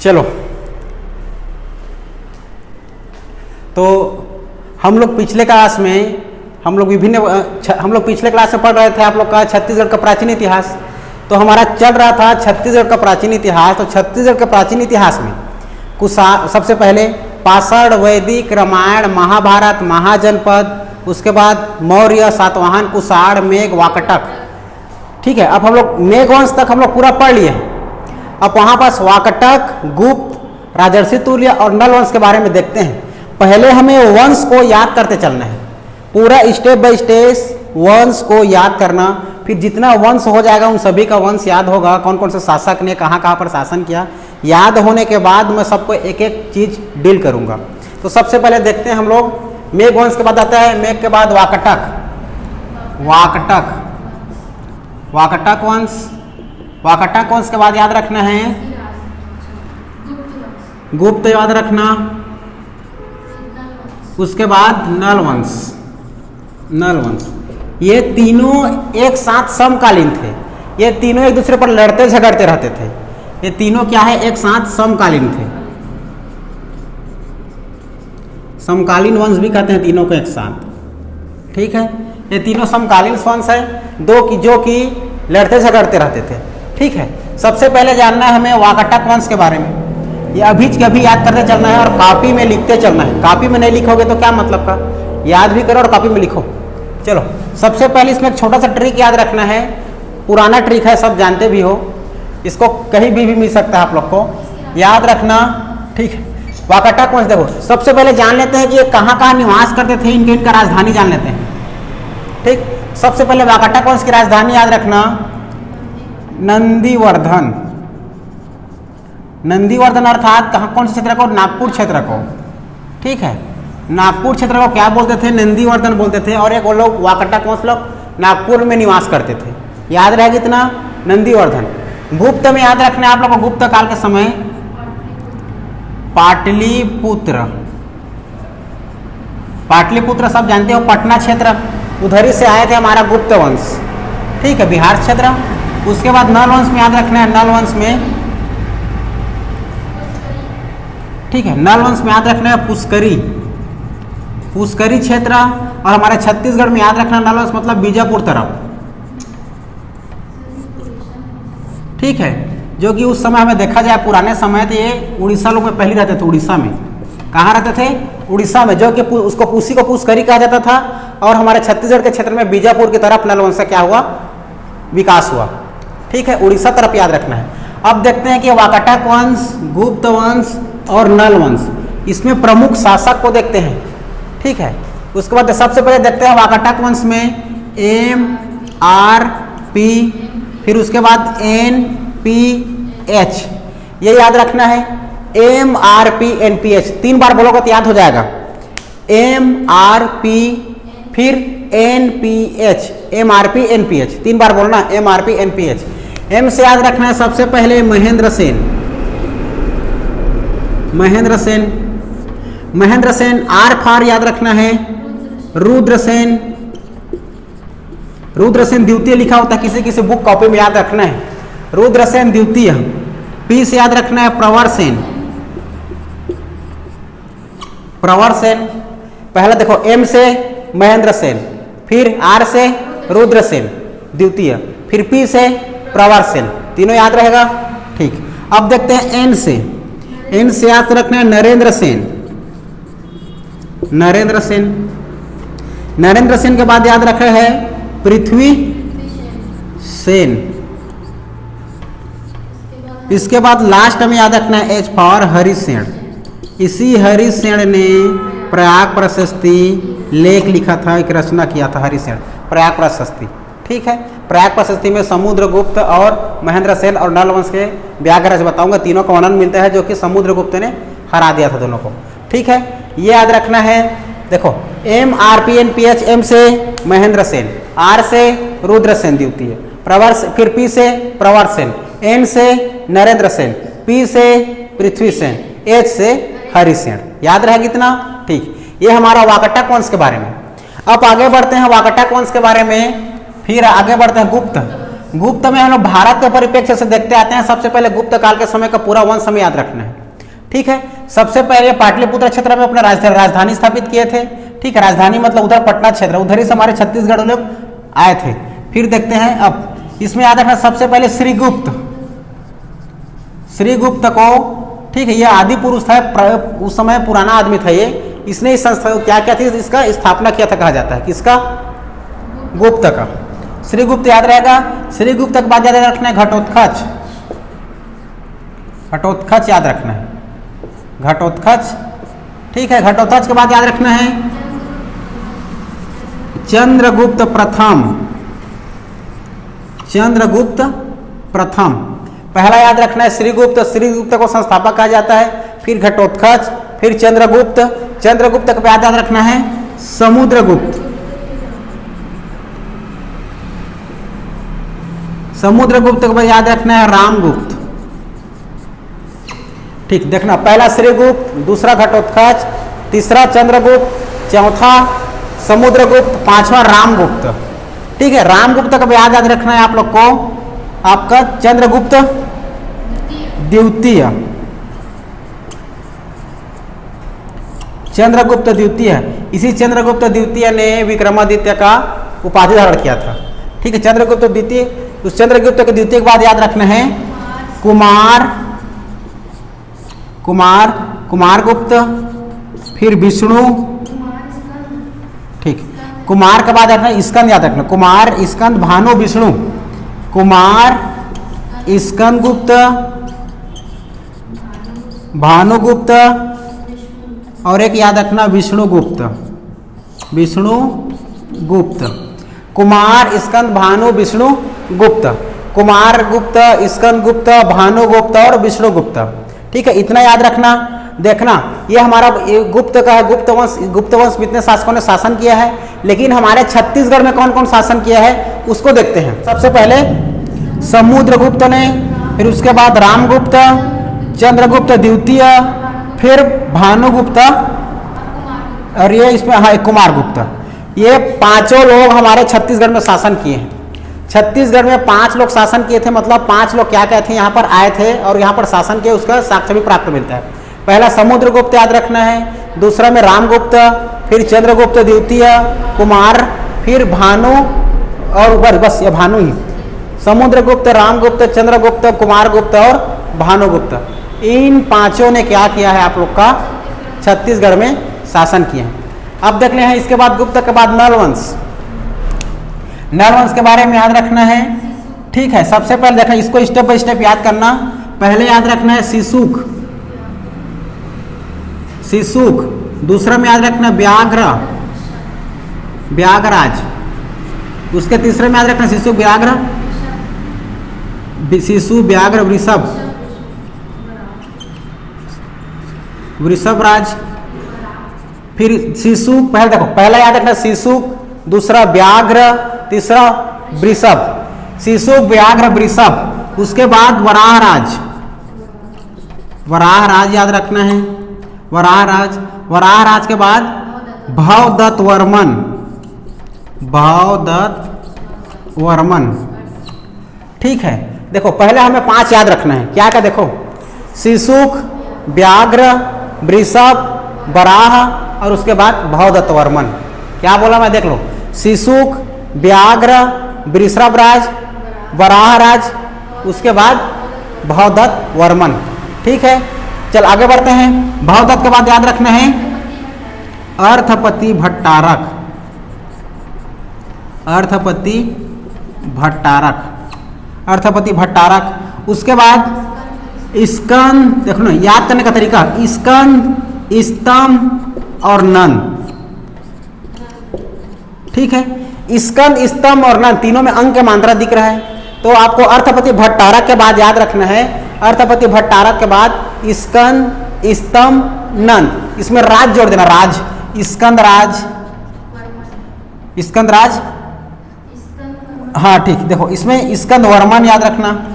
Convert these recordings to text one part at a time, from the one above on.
चलो, तो हम लोग पिछले क्लास में हम लोग पिछले क्लास में पढ़ रहे थे आप लोग का छत्तीसगढ़ का प्राचीन इतिहास। तो हमारा चल रहा था छत्तीसगढ़ का प्राचीन इतिहास। तो छत्तीसगढ़ के प्राचीन इतिहास में कुछ सबसे पहले पाषाण, वैदिक, रामायण, महाभारत, महाजनपद, उसके बाद मौर्य, सातवाहन, कुषाण, मेघ, वाकटक। ठीक है, अब हम लोग मेघवंश तक हम लोग पूरा पढ़ लिए हैं। अब वहाँ पास वाकटक, गुप्त, राजर्षि तुल्य और नल वंश के बारे में देखते हैं। पहले हमें वंश को याद करते चलना है, पूरा स्टेप बाय स्टेप वंश को याद करना। फिर जितना वंश हो जाएगा उन सभी का वंश याद होगा, कौन कौन से शासक ने कहाँ कहाँ पर शासन किया। याद होने के बाद मैं सबको एक एक चीज डील करूँगा। तो सबसे पहले देखते हैं हम लोग मेघ वंश के बाद आता है, मेघ के बाद वाकटक वंश। वाकटक वंश के बाद याद रखना है गुप्त याद रखना, उसके बाद नल वंश। ये तीनों एक साथ समकालीन थे, ये तीनों एक दूसरे पर लड़ते झगड़ते रहते थे। ये तीनों क्या है, एक साथ समकालीन थे। समकालीन वंश भी कहते हैं तीनों को एक साथ। ठीक है, ये तीनों समकालीन वंश है, जो कि लड़ते झगड़ते रहते थे। ठीक है, सबसे पहले जानना है हमें वाकटक वंश के बारे में। ये अभी कभी याद करते चलना है और कॉपी में लिखते चलना है। कॉपी में नहीं लिखोगे तो क्या मतलब का, याद भी करो और कॉपी में लिखो। चलो, सबसे पहले इसमें एक छोटा सा ट्रिक याद रखना है, पुराना ट्रिक है, सब जानते भी हो, इसको कहीं भी मिल सकता है आप लोग को, याद रखना। ठीक है, वाकटक वंश देखो, सबसे पहले जान लेते हैं कि ये कहाँ कहाँ निवास करते थे, इनका राजधानी जान लेते हैं। ठीक, सबसे पहले वाकटक वंश की राजधानी याद रखना नंदीवर्धन अर्थात कहाँ, कौन से क्षेत्र को, नागपुर क्षेत्र को। ठीक है, नागपुर क्षेत्र को क्या बोलते थे, नंदीवर्धन बोलते थे। और एक वो लोग वाकटक वंश लोग नागपुर में निवास करते थे। याद रहेगा कितना, नंदीवर्धन। गुप्त में याद रखना है आप लोग को, गुप्त काल के समय पाटलिपुत्र सब जानते हो, पटना क्षेत्र, उधर ही से आए थे हमारा गुप्त वंश। ठीक है, बिहार क्षेत्र। उसके बाद नल वंश में याद रखना है, नल वंश में, ठीक है, नल वंश में याद रखना है पुष्करी क्षेत्र। और हमारे छत्तीसगढ़ में याद रखना नल वंश मतलब बीजापुर तरफ। ठीक है, जो कि उस समय हमें देखा जाए पुराने समय तो ये उड़ीसा लोग में पहले रहते थे। उड़ीसा में कहाँ रहते थे, उड़ीसा में, जो कि उसको पुष्करी कहा जाता था। और हमारे छत्तीसगढ़ के क्षेत्र में बीजापुर की तरफ नल वंश का क्या हुआ, विकास हुआ। ठीक है, उड़ीसा तरफ याद रखना है। अब देखते हैं कि वाकटक वंश, गुप्त वंश और नल वंश, इसमें प्रमुख शासक को देखते हैं। ठीक है, उसके बाद सबसे पहले देखते हैं वाकटक वंश में MRP, फिर उसके बाद NPH, ये याद रखना है। MRP NPH 3 बार बोलोगे तो याद हो जाएगा। MRP फिर NPH, MRP NPH 3 बार बोलना, MRP NPH। M से याद रखना है सबसे पहले महेंद्र सेन। R फॉर याद रखना है रुद्रसेन द्वितीय लिखा होता है, किसी किसी बुक कॉपी में याद रखना है, रुद्रसेन द्वितीय। P से याद रखना है प्रवर सेन। पहले देखो, M से महेंद्र सेन, फिर R से रुद्रसेन द्वितीय, फिर P से प्रवर सेन, तीनों याद रहेगा। ठीक, अब देखते हैं N से याद रखना है नरेंद्र सेन के बाद याद रखा है पृथ्वी सेन। इसके बाद लास्ट में याद रखना है H फॉर हरिसेन। इसी हरिसेन ने प्रयाग प्रशस्ति लेख लिखा था, एक रचना किया था हरिसेन, प्रयाग प्रशस्ति। ठीक है, प्रयाग प्रशस्ति में समुद्रगुप्त और महेंद्र सेन और नल वंश के व्याघ्र बताऊंगा, तीनों का वर्णन मिलता है, जो कि समुद्रगुप्त ने हरा दिया था दोनों को। ठीक है, ये याद रखना है। देखो, MRP NPH, M से महेंद्र सेन, R से रुद्रसेन द्वितीय, फिर P से प्रवर सेन, N से नरेंद्र सेन, P से पृथ्वी सेन, H से हरिसेन। याद रहा कितना। ठीक, ये हमारा वाकटक वंश के बारे में। अब आगे बढ़ते हैं वाकटक वंश के बारे में, फिर आगे बढ़ते हैं गुप्त में हम लोग भारत के परिप्रेक्ष्य से देखते आते हैं। सबसे पहले गुप्त काल के समय का पूरा वंश हमें याद रखना है, ठीक है। सबसे पहले पाटलिपुत्र क्षेत्र में अपने राजधानी स्थापित किए थे, ठीक है। राजधानी मतलब उधर पटना क्षेत्र, उधर ही से हमारे छत्तीसगढ़ लोग आए थे। फिर देखते हैं अब इसमें याद रखना सबसे पहले श्रीगुप्त को, ठीक है। यह आदि पुरुष था, उस समय पुराना आदमी था ये। इसने इस संस्था क्या क्या थी इसका स्थापना किया था, कहा जाता है किसका, गुप्त का। श्रीगुप्त याद रहेगा। श्रीगुप्त के बाद याद रखना है घटोत्कच, घटोत्कच याद रखना है, घटोत्कच, ठीक है। घटोत्कच के बाद याद रखना है चंद्रगुप्त प्रथम, चंद्रगुप्त प्रथम। पहला याद रखना है श्रीगुप्त, श्रीगुप्त को संस्थापक कहा जाता है। फिर घटोत्कच, फिर चंद्रगुप्त, चंद्रगुप्त के बाद याद रखना है समुद्रगुप्त, समुद्रगुप्त के बाद याद रखना है रामगुप्त, ठीक। देखना पहला श्रीगुप्त, दूसरा घटोत्कच, तीसरा चंद्रगुप्त, चौथा समुद्रगुप्त, पांचवा रामगुप्त, ठीक है। रामगुप्त का याद रखना है आप लोग को आपका चंद्रगुप्त द्वितीय, चंद्रगुप्त द्वितीय। इसी चंद्रगुप्त द्वितीय ने विक्रमादित्य का उपाधि धारण किया था, ठीक है। चंद्रगुप्त द्वितीय, उस चंद्रगुप्त के द्वितीय के बाद याद रखना है कुमारगुप्त, फिर विष्णु, ठीक। कुमार के बाद रखना स्कंद याद रखना, कुमार, स्कंद, भानु, विष्णु, कुमार, स्कंद गुप्त, भानुगुप्त और एक याद रखना विष्णुगुप्त, विष्णुगुप्त। कुमार, स्कंद, भानु, विष्णुगुप्त, कुमार गुप्त, स्कंद गुप्त, भानुगुप्त और विष्णुगुप्त, ठीक है। इतना याद रखना। देखना ये हमारा गुप्त का है, गुप्त वंश इतने शासकों ने शासन किया है। लेकिन हमारे छत्तीसगढ़ में कौन कौन शासन किया है उसको देखते हैं। सबसे पहले समुद्रगुप्त ने, फिर उसके बाद रामगुप्त, चंद्रगुप्त द्वितीय, फिर भानुगुप्त और ये इसमें हाँ कुमारगुप्त। ये पांचों लोग हमारे छत्तीसगढ़ में शासन किए हैं। छत्तीसगढ़ में 5 लोग शासन किए थे, मतलब 5 लोग क्या क्या थे यहाँ पर आए थे और यहाँ पर शासन किए, उसका साक्ष्य भी प्राप्त मिलता है। पहला समुद्रगुप्त याद रखना है, दूसरा में रामगुप्त, फिर चंद्रगुप्त द्वितीय, कुमार, फिर भानु और बस ये भानु ही, समुद्रगुप्त, रामगुप्त, चंद्रगुप्त, कुमारगुप्त और भानुगुप्त। इन 5 ने क्या किया है आप लोग का छत्तीसगढ़ में शासन किए हैं। अब देख ले हैं इसके बाद गुप्त के बाद नलवंश। नलवंश के बारे में याद रखना है, ठीक है। सबसे पहले देखना, इसको स्टेप बाय स्टेप याद करना। पहले याद रखना है शिशुक, दूसरा में याद रखना व्याघ्रराज, उसके तीसरे में याद रखना शिशु व्याघ्र वृषभराज, फिर शिशु, पहले देखो पहला याद रखना शिशु, दूसरा व्याघ्र, तीसरा वृषभ, शिशु व्याघ्र वृषभ। उसके बाद वराहराज याद रखना है, वराहराज के बाद भवदत्त वर्मन, ठीक है। देखो पहले हमें 5 याद रखना है, क्या क्या देखो, शिशुक, व्याघ्र, वृषभ, वराह और उसके बाद भवदत्त वर्मन। क्या बोला मैं, देख लो, शिशुक, व्याघ्र, वृषभराज, वराहराज, उसके बाद भवदत्त वर्मन, ठीक है। चल आगे बढ़ते हैं। भवदत्त के बाद याद रखना है अर्थपति भट्टारक। उसके बाद स्कंद, देखो ना याद करने का तरीका, स्कंद, स्तंभ और नंद, ठीक है। स्कंद, स्तंभ और नंद तीनों में अंक के मात्रा दिख रहा है, तो आपको अर्थपति भट्टारक के बाद याद रखना है, अर्थपति भट्टारक के बाद स्कंद, स्तंभ, नंद, इसमें राज जोड़ देना, राज, स्कंद राज, हाँ ठीक। देखो इसमें स्कंद वर्मन याद रखना,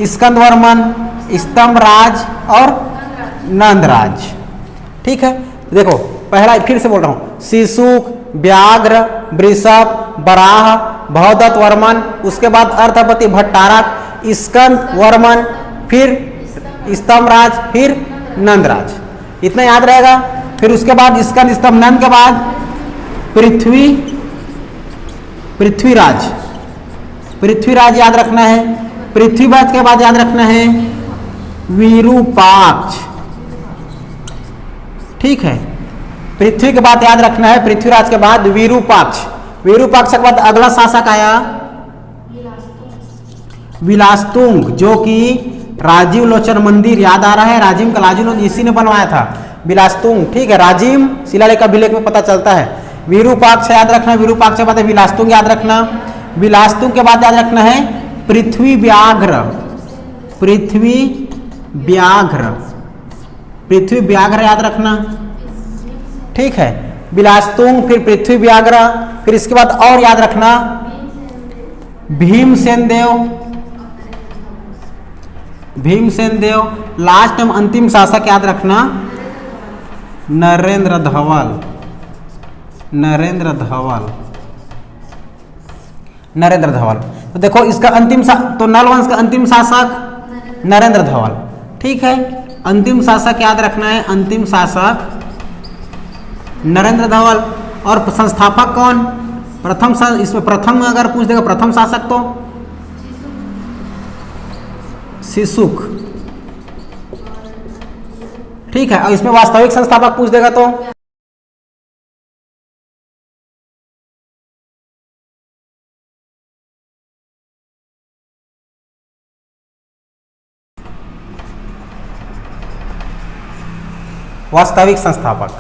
स्कंद वर्मन, स्तंभ राज और नंद राज, ठीक है। देखो पहला फिर से बोल रहा हूं, शिशुक, व्याघ्र, वृषभ, वराह भवदत्त वर्मन, उसके बाद अर्थपति भट्टारक, स्कंद वर्मन, फिर स्तंभराज, फिर नंदराज। इतना याद रहेगा। फिर उसके बाद स्कंद स्तंभ नंद के बाद पृथ्वीराज याद रखना है। पृथ्वीराज के बाद याद रखना है विरूपाक्ष। ठीक है, पृथ्वी के बाद याद रखना है पृथ्वीराज के बाद विरूपाक्ष। विरूपाक्ष के बाद अगला शासक आया विलासतुंग, जो कि राजीव लोचन मंदिर याद आ रहा है, राजीव का लाजीव इसी ने बनवाया था, विलासतुंग। ठीक है, राजीव शिलालेख का अभिलेख में पता चलता है। विरूपाक्ष याद रखना, विरूपाक्ष के बाद विलासतुंग याद रखना। विलासतुंग के बाद याद रखना है पृथ्वी व्याघ्र याद रखना। ठीक है, विलासतुंग, फिर पृथ्वी व्याघ्र, फिर इसके बाद और याद रखना भीमसेन देव, लास्ट में अंतिम शासक याद रखना नरेंद्र धवल। तो देखो इसका तो नल वंश का अंतिम शासक नरेंद्र धवल। ठीक है, अंतिम शासक याद रखना है, अंतिम शासक नरेंद्र धवल। और संस्थापक कौन? इसमें प्रथम अगर पूछ देगा प्रथम शासक तो शिशुक। ठीक है, और इसमें वास्तविक संस्थापक पूछ देगा तो वास्तविक संस्थापक।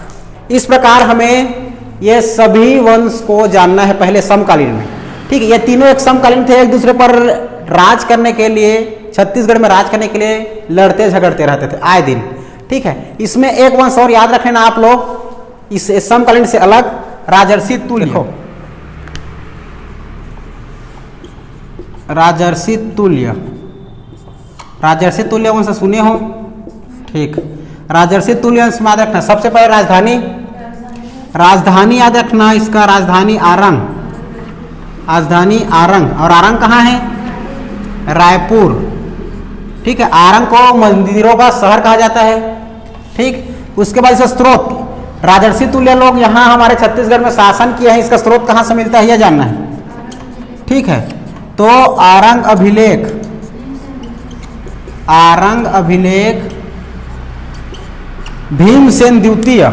इस प्रकार हमें ये सभी वंश को जानना है पहले समकालीन में। ठीक है, ये तीनों एक समकालीन थे, एक दूसरे पर राज करने के लिए, छत्तीसगढ़ में राज करने के लिए लड़ते झगड़ते रहते थे आए दिन। ठीक है, इसमें एक वंश और याद रखना आप लोग इस समकालीन से अलग, राजर्षि तुल्य। राजर्षि तुल्य वंश सुने हो? ठीक, राजर्षि तुल्य वंश याद रखना। सबसे पहले राजधानी याद रखना, इसका राजधानी आरंग। और आरंग कहाँ है? रायपुर। ठीक है, आरंग को मंदिरों का शहर कहा जाता है। ठीक, उसके बाद इसका स्रोत, राजर्षि तुल्य लोग यहाँ हमारे छत्तीसगढ़ में शासन किए हैं, इसका स्रोत कहाँ से मिलता है यह जानना है। ठीक है, तो आरंग अभिलेख भीमसेन द्वितीय,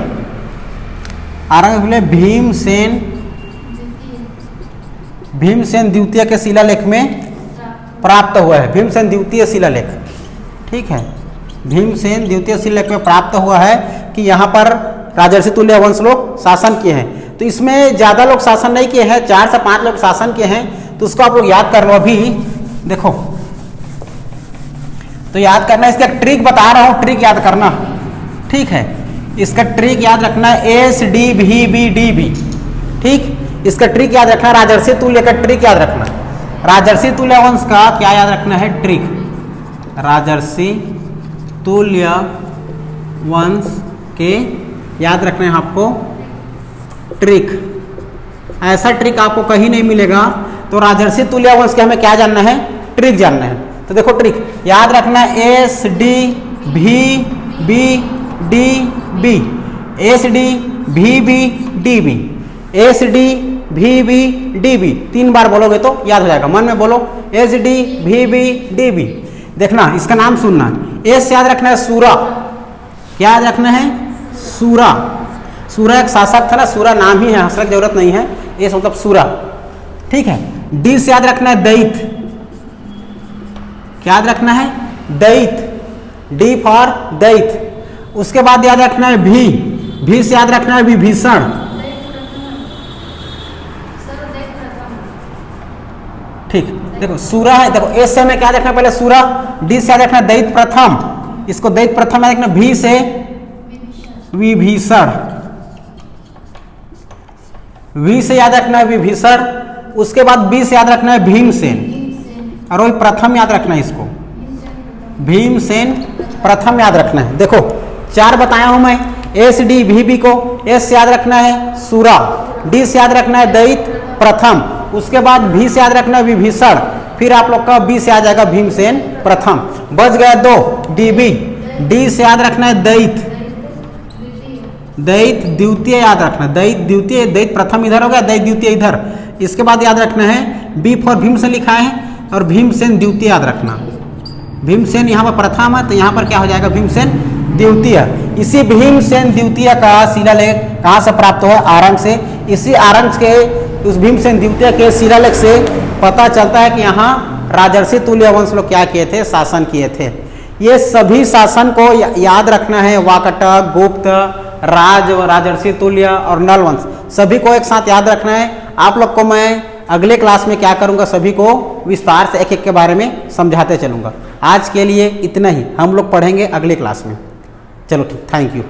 भीमसेन द्वितीय के शिलालेख में प्राप्त हुआ है। भीमसेन द्वितीय शिलालेख। ठीक है, भीमसेन द्वितीय शिलालेख में प्राप्त हुआ है कि यहाँ पर राजर्षि तुल्य वंश लोग शासन किए हैं। तो इसमें ज़्यादा लोग शासन नहीं किए हैं, 4 से 5 लोग शासन किए हैं। तो उसको आप लोग याद कर लो। अभी देखो, तो याद करना, इसका ट्रिक बता रहा हूँ, ट्रिक याद करना। ठीक है, इसका ट्रिक याद रखना है SDVBDB। ठीक, इसका ट्रिक याद रखना, राजर्षि तुल्य का ट्रिक याद रखना। राजर्षि तुल्य वंश का क्या याद रखना है? ट्रिक। राजर्षि तुल्य वंश के याद रखना है आपको ट्रिक। ऐसा ट्रिक आपको कहीं नहीं मिलेगा। तो राजर्षि तुल्य वंश के हमें क्या जानना है? ट्रिक जानना है। तो देखो ट्रिक याद रखना है SDVBDB 3 बार बोलोगे तो याद हो जाएगा। मन में बोलो SDVBDB। देखना, इसका नाम सुनना। एस याद रखना है सूरा। क्या याद रखना है? सूरा। सूरा एक शासक था ना, सूरा नाम ही है, हंसने की जरूरत नहीं है, एस मतलब सूरा। ठीक है, डी से याद रखना है दैत। क्या याद रखना है? दैत। डी फॉर दैत। उसके बाद याद रखना है भी से याद रखना है विभीषण। ठीक, देखो सूरा है, देखो एस से हमें क्या रखना है? पहले सूरा। डी से याद रखना है दैत प्रथम, इसको दैत प्रथम याद रखना। भी से विभीषण, वी से याद रखना है विभीषण। उसके बाद बी से याद रखना है भीमसेन, और वही प्रथम याद रखना है, इसको भीमसेन प्रथम याद रखना है। देखो 4 बताया हूं मैं। SDVB को एस से याद रखना है सूरा, डी से याद रखना है दैत प्रथम, उसके बाद भी से याद रखना विभीषण, फिर आप लोग का बी से आ जाएगा भीमसेन प्रथम। बच गया 2 डीबी, डी से याद रखना है दैत, दैत द्वितीय याद रखना, दैत द्वितीय, दैत प्रथम इधर हो गया, दैत द्वितीय इधर। इसके बाद याद रखना है बी फॉर भीमसेन लिखा है और भीमसेन द्वितीय याद रखना। भीमसेन यहाँ पर प्रथम है तो यहाँ पर क्या हो जाएगा भीमसेन द्वितीय। इसी भीमसेन द्वितीय का शिलालेख कहाँ से प्राप्त हुआ? आरंग से। इसी आरंग के उस भीमसेन द्वितीय के शिलालेख से पता चलता है कि यहाँ राजर्षि तुल्य वंश लोग क्या किए थे? शासन किए थे। ये सभी शासन को याद रखना है, वाकटक, गुप्त, राज, राजर्षि तुल्य और नल वंश, सभी को एक साथ याद रखना है। आप लोग को मैं अगले क्लास में क्या करूंगा, सभी को विस्तार से एक एक के बारे में समझाते चलूंगा। आज के लिए इतना ही, हम लोग पढ़ेंगे अगले क्लास में। चलो ठीक, थैंक यू।